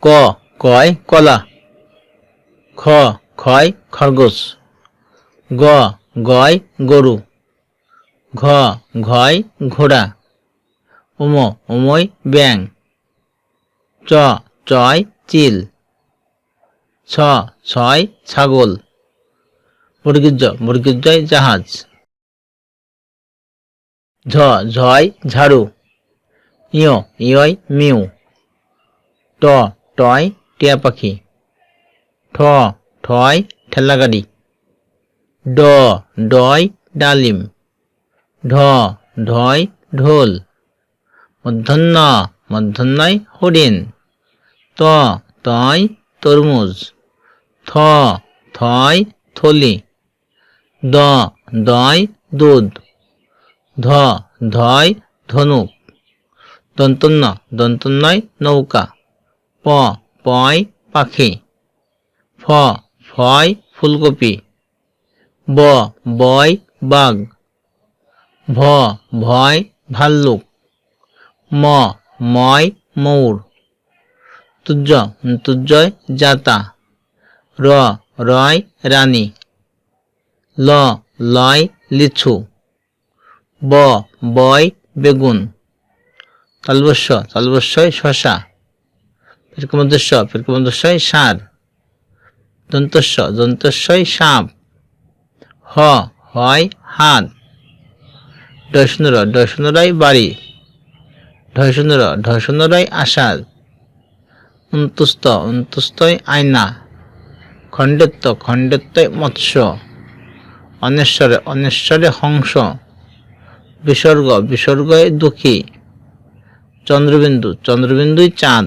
ক কয় কলা, খ খয় খরগোশ, গ গয় গরু, ঘ ঘয় ঘোড়া, উময় ব্যাঙ, চয় চিল, ছয় ছাগল, মুরগির জয় জাহাজ, ঝয় ঝাড়ু, ইয় মিউ, টয় টিয়া পাখি, ঠয় ঠেলাগাড়ি, ডয় ডালিম, ঢয় ঢোল, মূর্ধন্যয় হরিণ, তয় তরমুজ, থয় থলি, দয় দুধ, ধয় ধনুক, দন্তন্যয় নৌকা, পয় পাখি, ফয় ফুলকপি, বয় বাঘ, ভয় ভাল্লুক, ময় ময়ূর, তুর্যয় জাতা, রয় রানী, লয় লিচু, বয় বেগুন, তালবস্যয় শশা, ফিরকমধ্যস্বয় ষাঁড়, দন্তস্বয় সাপ, হয় হাত, ডয় বাড়ি, ঢয় আষাঢ়, অন্তুস্তয় আয়না, খণ্ডেত্বয় মৎস্য, অনেশ্বরে হংস, বিসর্গয় দুঃখী, চন্দ্রবিন্দুই চাঁদ।